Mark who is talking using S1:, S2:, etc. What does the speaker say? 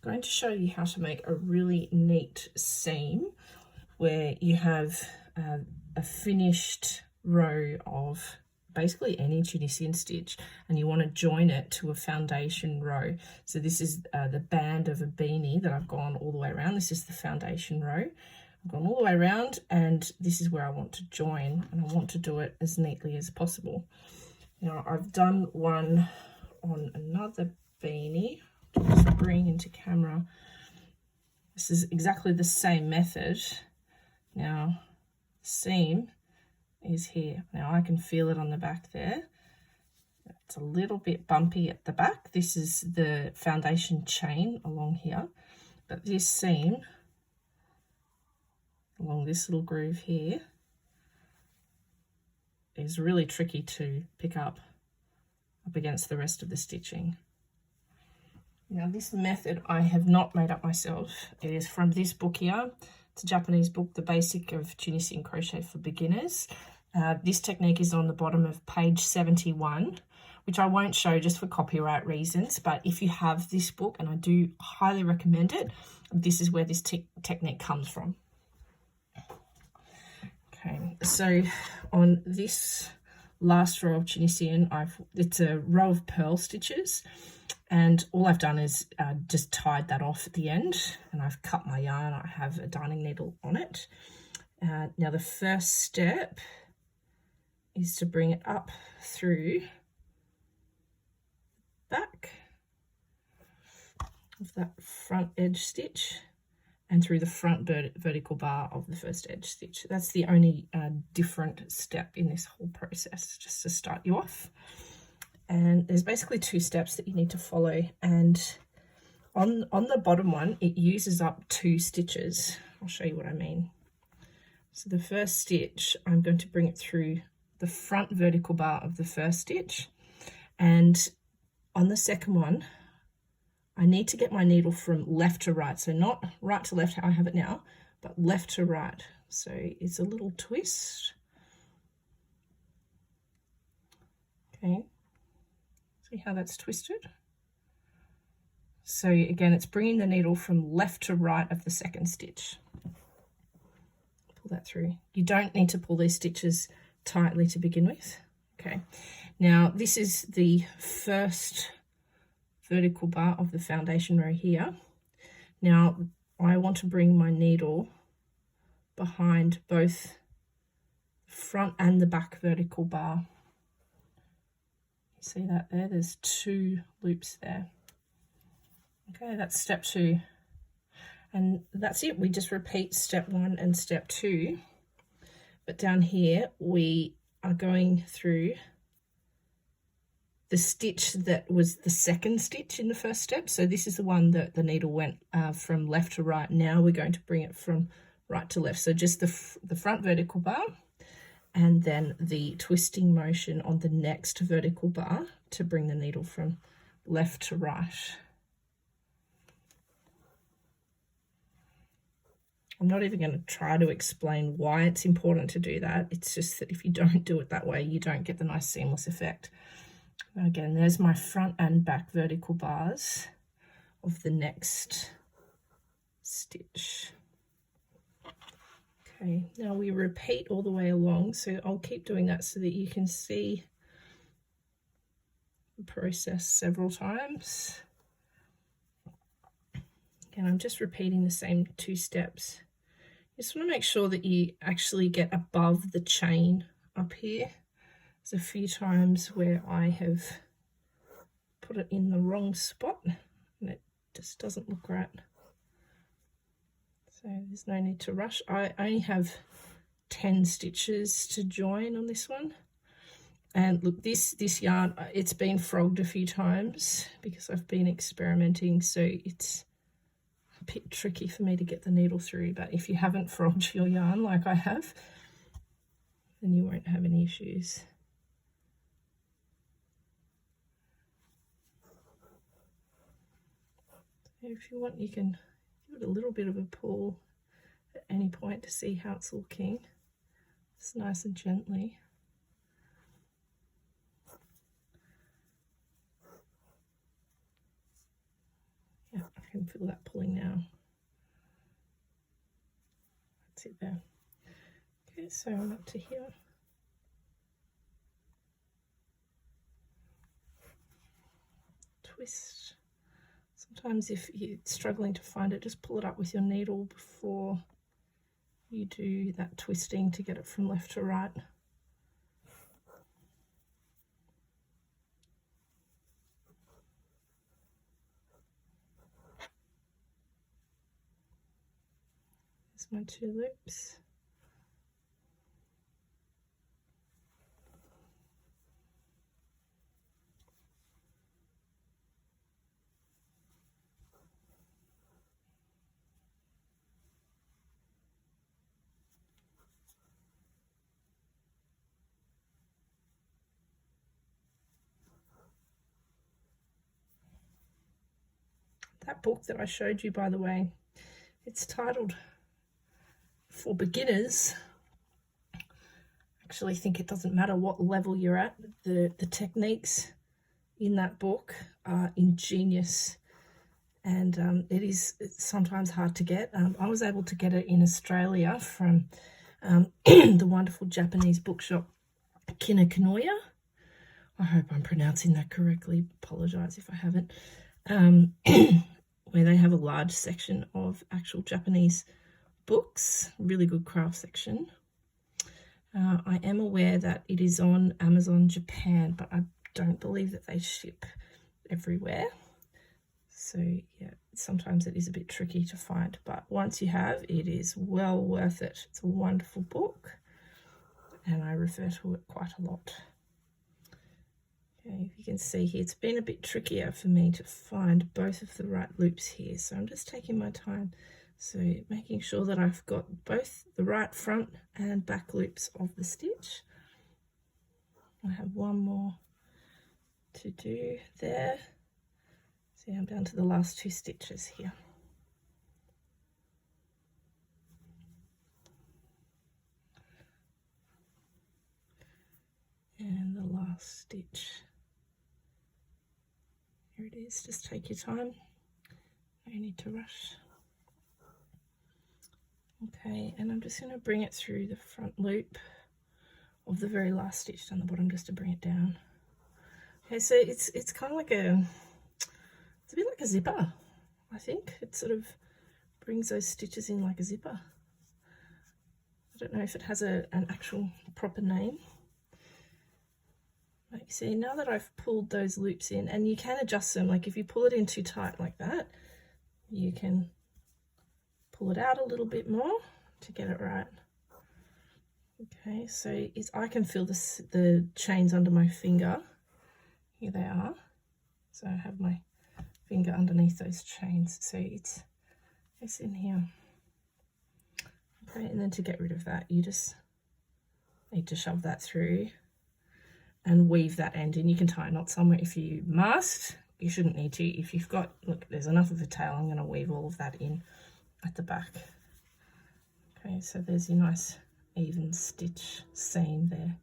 S1: going to show you how to make a really neat seam where you have a finished row of basically any Tunisian stitch and you want to join it to a foundation row. So this is the band of a beanie that I've gone all the way around. This is the foundation row. I've gone all the way around and this is where I want to join, and I want to do it as neatly as possible. Now I've done one on another beanie. Just bring into camera. This is exactly the same method. Now seam is here. Now I can feel it on the back there. It's a little bit bumpy at the back. This is the foundation chain along here, but this seam along this little groove here is really tricky to pick up against the rest of the stitching. Now this method I have not made up myself. It is from this book here. It's a Japanese book, The Basic of Tunisian Crochet for Beginners. This technique is on the bottom of page 71, which I won't show just for copyright reasons, but if you have this book, and I do highly recommend it, this is where this technique comes from. Okay, so on this last row of Tunisian, it's a row of purl stitches, and all I've done is just tied that off at the end, and I've cut my yarn. I have a darning needle on it. Now the first step is to bring it up through the back of that front edge stitch and through the front vertical bar of the first edge stitch. That's the only different step in this whole process, just to start you off. And there's basically two steps that you need to follow, and on the bottom one it uses up 2 stitches. I'll show you what I mean. So the first stitch, I'm going to bring it through the front vertical bar of the first stitch, and on the second one I need to get my needle from left to right, so not right to left how I have it now, but left to right. So it's a little twist. Okay, see how that's twisted? So again, it's bringing the needle from left to right of the second stitch. Pull that through. You don't need to pull these stitches tightly to begin with. Okay, now this is the first vertical bar of the foundation row here. Now I want to bring my needle behind both the front and the back vertical bar. You see that there? There's 2 loops there. Okay, that's step 2. And that's it. We just repeat step 1 and step 2. But down here we are going through the stitch that was the second stitch in the first step. So this is the one that the needle went from left to right. Now we're going to bring it from right to left. So just the front vertical bar, and then the twisting motion on the next vertical bar to bring the needle from left to right. I'm not even going to try to explain why it's important to do that. It's just that if you don't do it that way, you don't get the nice seamless effect. Again, there's my front and back vertical bars of the next stitch. Okay, now we repeat all the way along, so I'll keep doing that so that you can see the process several times. Again, I'm just repeating the same 2 steps. You just want to make sure that you actually get above the chain up here. There's a few times where I have put it in the wrong spot and it just doesn't look right. So there's no need to rush. I only have 10 stitches to join on this one. And look, this yarn, it's been frogged a few times because I've been experimenting, so it's a bit tricky for me to get the needle through. But if you haven't frogged your yarn like I have, then you won't have any issues. If you want, you can give it a little bit of a pull at any point to see how it's looking. It's nice and gently. Yeah. can feel that pulling now. That's it there. Okay, so I'm up to here. Twist. Sometimes if you're struggling to find it, just pull it up with your needle before you do that twisting to get it from left to right. There's my 2 loops. That book that I showed you, by the way, it's titled For Beginners. I actually think it doesn't matter what level you're at. The techniques in that book are ingenious, and it's sometimes hard to get. I was able to get it in Australia from the wonderful Japanese bookshop Kinokinoya. I hope I'm pronouncing that correctly. Apologise if I haven't. Where they have a large section of actual Japanese books, really good craft section. I am aware that it is on Amazon Japan, but I don't believe that they ship everywhere. So yeah, sometimes it is a bit tricky to find, but once you have, it is well worth it. It's a wonderful book, and I refer to it quite a lot. Okay, if you can see here, it's been a bit trickier for me to find both of the right loops here, so I'm just taking my time. So making sure that I've got both the right front and back loops of the stitch. I have one more to do there. See, I'm down to the last 2 stitches here. And the last stitch. Here it is, just take your time, no need to rush. Okay, and I'm just going to bring it through the front loop of the very last stitch down the bottom just to bring it down. Okay, so it's kind of like it's a bit like a zipper, I think. It sort of brings those stitches in like a zipper. I don't know if it has an actual proper name. Like, see, now that I've pulled those loops in, and you can adjust them, like if you pull it in too tight like that, you can pull it out a little bit more to get it right. Okay, so I can feel the chains under my finger. Here they are. So I have my finger underneath those chains, so it's in here. Okay, and then to get rid of that, you just need to shove that through and weave that end in. You can tie a knot somewhere if you must. You shouldn't need to. If you've got, look, there's enough of a tail, I'm going to weave all of that in at the back. Okay, so there's your nice even stitch seam there.